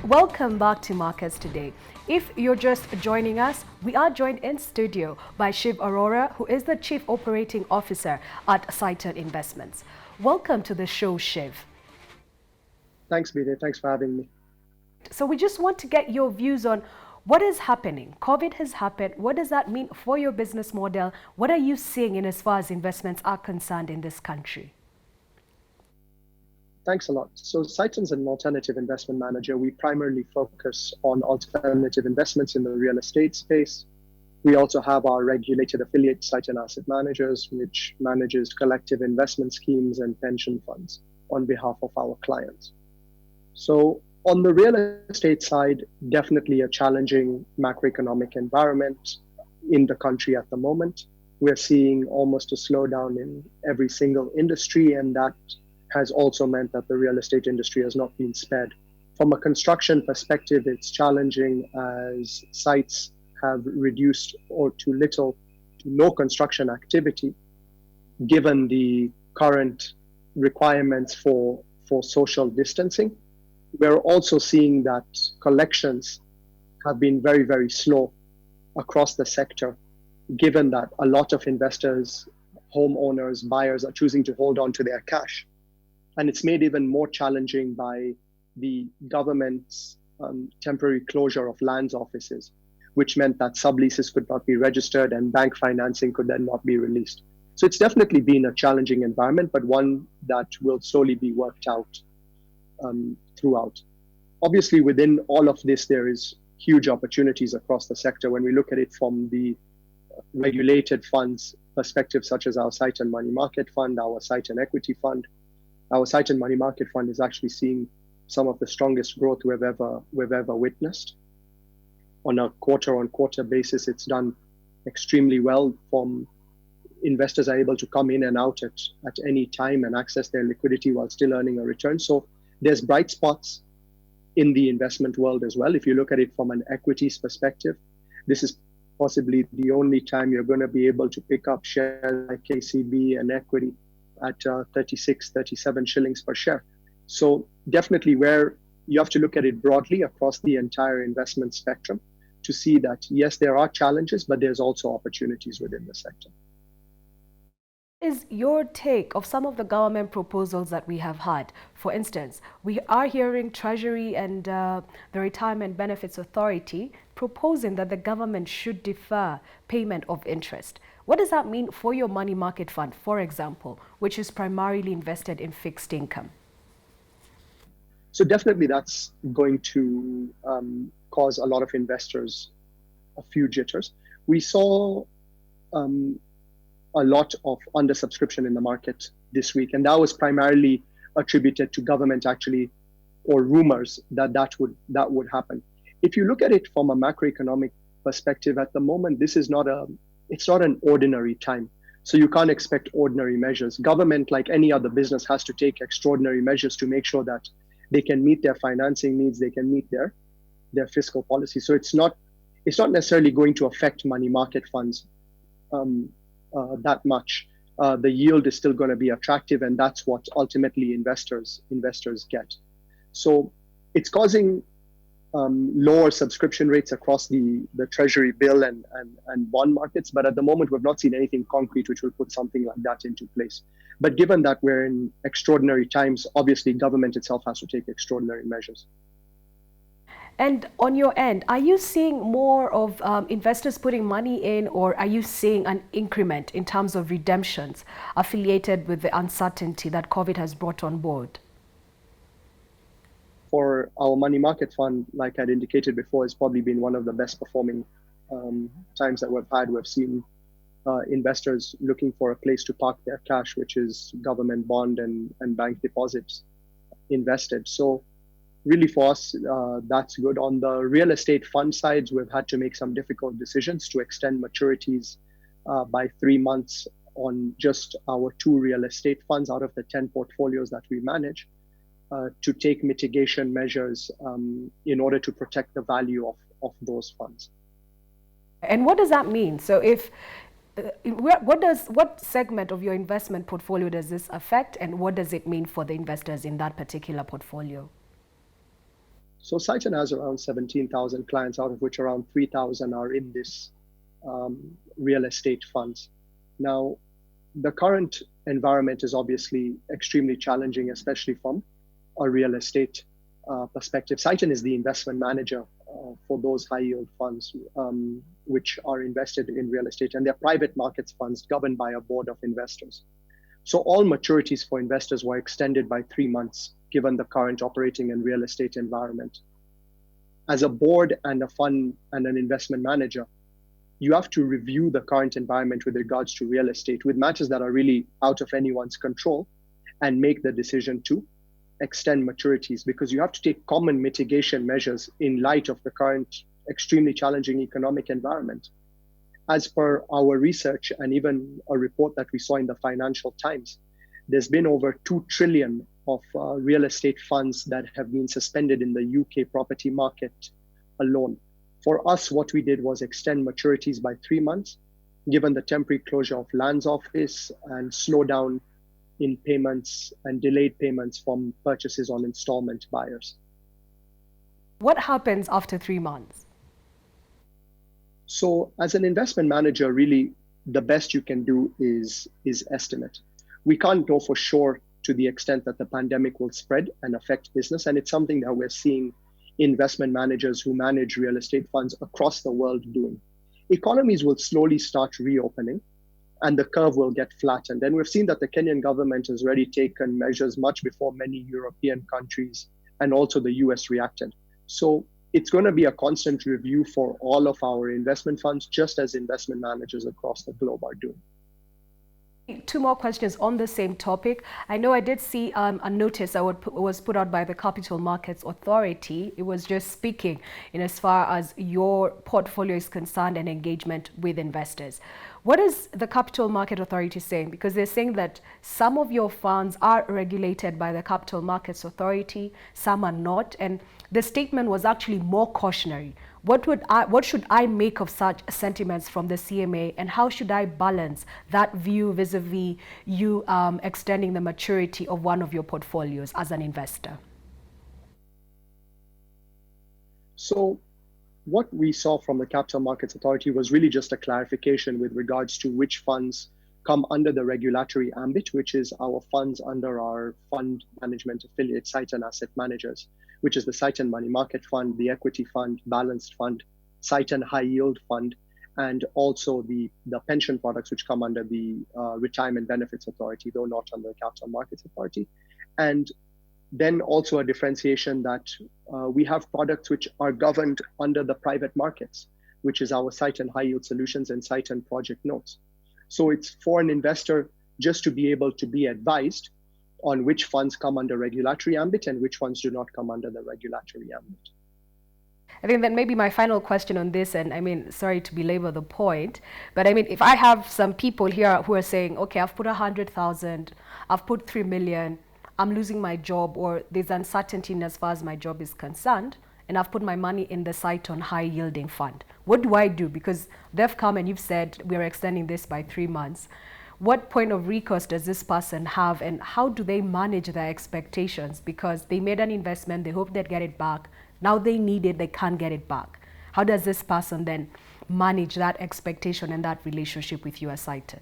Welcome back to Markets Today. If you're just joining us, we are joined in studio by Shiv Arora, who is the Chief Operating Officer at Cytonn Investments. Welcome to the show, Shiv. Thanks, Bide. Thanks for having me. So we just want to get your views on what is happening. COVID has happened. What does that mean for your business model? What are you seeing in as far as investments are concerned in this country? Thanks a lot. So Cytonn's an alternative investment manager. We primarily focus on alternative investments in the real estate space. We also have our regulated affiliate, Cytonn Asset Managers, which manages collective investment schemes and pension funds on behalf of our clients. So on the real estate side, definitely a challenging macroeconomic environment in the country at the moment. We're seeing almost a slowdown in every single industry, and that has also meant that the real estate industry has not been spared. From a construction perspective, it's challenging as sites have reduced or too little to no construction activity, given the current requirements for social distancing. We're also seeing that collections have been very, very slow across the sector, given that a lot of investors, homeowners, buyers are choosing to hold on to their cash. And it's made even more challenging by the government's temporary closure of lands offices, which meant that subleases could not be registered and bank financing could then not be released. So it's definitely been a challenging environment, but one that will slowly be worked out throughout. Obviously, within all of this, there is huge opportunities across the sector. When we look at it from the regulated funds perspective, such as our Cytonn Money Market Fund, our Cytonn Equity Fund, our Cytonn Money Market Fund is actually seeing some of the strongest growth we've ever witnessed. On a quarter-on-quarter basis, it's done extremely well. From investors are able to come in and out at any time and access their liquidity while still earning a return. So there's bright spots in the investment world as well. If you look at it from an equities perspective, this is possibly the only time you're going to be able to pick up shares like KCB and equity at 36, 37 shillings per share. So definitely where you have to look at it broadly across the entire investment spectrum to see that, yes, there are challenges, but there's also opportunities within the sector. Is your take of some of the government proposals that we have had? For instance, we are hearing Treasury and the Retirement Benefits Authority proposing that the government should defer payment of interest. What does that mean for your money market fund, for example, which is primarily invested in fixed income? So definitely that's going to cause a lot of investors a few jitters. We saw a lot of undersubscription in the market this week, and that was primarily attributed to government actually, or rumors that would happen. If you look at it from a macroeconomic perspective, at the moment, it's not an ordinary time. So you can't expect ordinary measures. Government, like any other business, has to take extraordinary measures to make sure that they can meet their financing needs, they can meet their fiscal policy. So it's not necessarily going to affect money market funds that much. The yield is still going to be attractive, and that's what ultimately investors get. So it's causing lower subscription rates across the treasury bill and bond markets, but at the moment we've not seen anything concrete which will put something like that into place. But given that we're in extraordinary times, obviously government itself has to take extraordinary measures. And on your end, are you seeing more of investors putting money in, or are you seeing an increment in terms of redemptions affiliated with the uncertainty that COVID has brought on board? For our money market fund, like I'd indicated before, it's probably been one of the best performing times that we've had. We've seen investors looking for a place to park their cash, which is government bond and bank deposits invested. So really for us, that's good. On the real estate fund sides, we've had to make some difficult decisions to extend maturities by 3 months on just our 2 real estate funds out of the 10 portfolios that we manage, to take mitigation measures in order to protect the value of those funds. And what does that mean? So if what segment of your investment portfolio does this affect, and what does it mean for the investors in that particular portfolio? So Cytonn has around 17,000 clients, out of which around 3,000 are in this real estate funds. Now, the current environment is obviously extremely challenging, especially from a real estate perspective. Cytonn is the investment manager for those high yield funds, which are invested in real estate, and they're private markets funds governed by a board of investors. So all maturities for investors were extended by 3 months, given the current operating and real estate environment. As a board and a fund and an investment manager, you have to review the current environment with regards to real estate with matters that are really out of anyone's control and make the decision to extend maturities, because you have to take common mitigation measures in light of the current extremely challenging economic environment. As per our research and even a report that we saw in the Financial Times, there's been over 2 trillion of real estate funds that have been suspended in the UK property market alone. For us, what we did was extend maturities by 3 months, given the temporary closure of Lands Office and slowdown in payments and delayed payments from purchases on installment buyers. What happens after 3 months? So as an investment manager, really the best you can do is estimate. We can't know for sure to the extent that the pandemic will spread and affect business. And it's something that we're seeing investment managers who manage real estate funds across the world doing. Economies will slowly start reopening and the curve will get flattened. And we've seen that the Kenyan government has already taken measures much before many European countries and also the US reacted. So it's going to be a constant review for all of our investment funds, just as investment managers across the globe are doing. 2 more questions on the same topic. I know I did see a notice that was put out by the Capital Markets Authority. It was just speaking in as far as your portfolio is concerned and engagement with investors. What is the Capital Market Authority saying? Because they're saying that some of your funds are regulated by the Capital Markets Authority, some are not, and the statement was actually more cautionary. What should I make of such sentiments from the CMA, and how should I balance that view vis-a-vis you extending the maturity of one of your portfolios as an investor? So what we saw from the Capital Markets Authority was really just a clarification with regards to which funds come under the regulatory ambit, which is our funds under our fund management affiliate, Cytonn Asset Managers, which is the Cytonn Money Market Fund, the Equity Fund, Balanced Fund, Cytonn High Yield Fund, and also the pension products, which come under the Retirement Benefits Authority, though not under the Capital Markets Authority. And then also a differentiation that we have products which are governed under the private markets, which is our Cytonn High Yield Solutions and Cytonn Project Notes. So it's for an investor just to be able to be advised on which funds come under regulatory ambit and which ones do not come under the regulatory ambit. I think that maybe my final question on this, and I mean, sorry to belabor the point, but I mean, if I have some people here who are saying, okay, I've put 100,000, I've put 3 million, I'm losing my job, or there's uncertainty as far as my job is concerned, and I've put my money in the Cytonn high yielding fund. What do I do? Because they've come and you've said we're extending this by 3 months. What point of recourse does this person have, and how do they manage their expectations? Because they made an investment, they hope they'd get it back. Now they need it, they can't get it back. How does this person then manage that expectation and that relationship with you as Cytonn?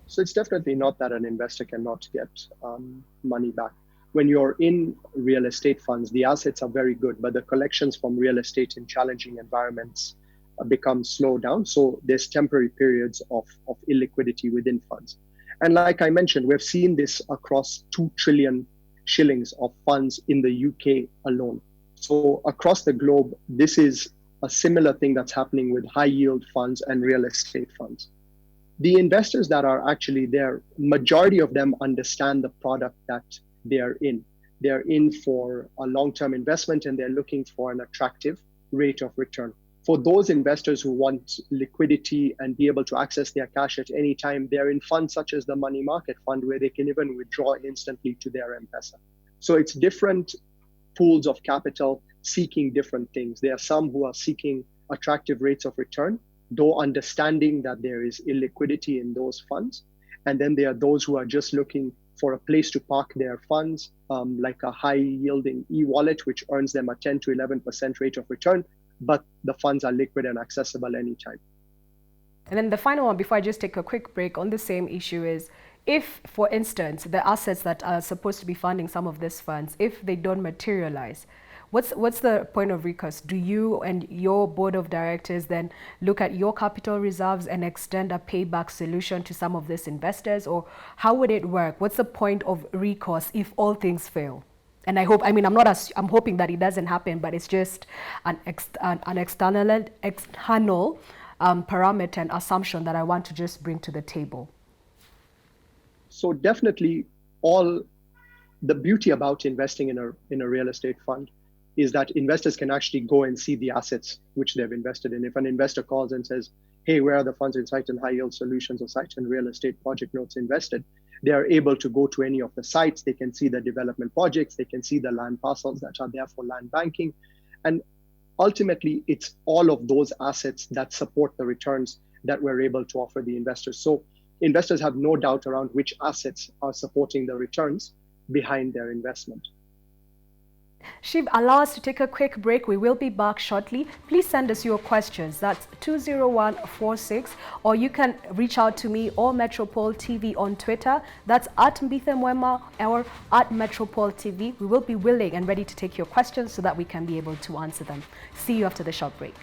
So it's definitely not that an investor cannot get money back. When you're in real estate funds, the assets are very good, but the collections from real estate in challenging environments become slowed down. So there's temporary periods of illiquidity within funds. And like I mentioned, we've seen this across 2 trillion shillings of funds in the UK alone. So across the globe, this is a similar thing that's happening with high yield funds and real estate funds. The investors that are actually there, majority of them understand the product that they are in. They're in for a long-term investment and they're looking for an attractive rate of return. For those investors who want liquidity and be able to access their cash at any time, they're in funds such as the money market fund, where they can even withdraw instantly to their M-Pesa. So it's different pools of capital seeking different things. There are some who are seeking attractive rates of return, though understanding that there is illiquidity in those funds. And then there are those who are just looking for a place to park their funds, like a high-yielding e-wallet, which earns them a 10 to 11% rate of return, but the funds are liquid and accessible anytime. And then the final one, before I just take a quick break on the same issue, is if, for instance, the assets that are supposed to be funding some of these funds, if they don't materialize, what's the point of recourse? Do you and your board of directors then look at your capital reserves and extend a payback solution to some of these investors, or how would it work? What's the point of recourse if all things fail? And I hope, I mean, I'm hoping that it doesn't happen, but it's just an external parameter and assumption that I want to just bring to the table. So definitely, all the beauty about investing in a real estate fund is that investors can actually go and see the assets which they've invested in. If an investor calls and says, hey, where are the funds in Cytonn High Yield Solutions or Cytonn Real Estate Project Notes invested? They are able to go to any of the sites. They can see the development projects. They can see the land parcels that are there for land banking. And ultimately, it's all of those assets that support the returns that we're able to offer the investors. So investors have no doubt around which assets are supporting the returns behind their investment. Shiv, allow us to take a quick break. We will be back shortly. Please send us your questions. That's 20146, or you can reach out to me or Metropole TV on Twitter. That's at Mbithemwema or at Metropole TV. We will be willing and ready to take your questions so that we can be able to answer them. See you after the short break.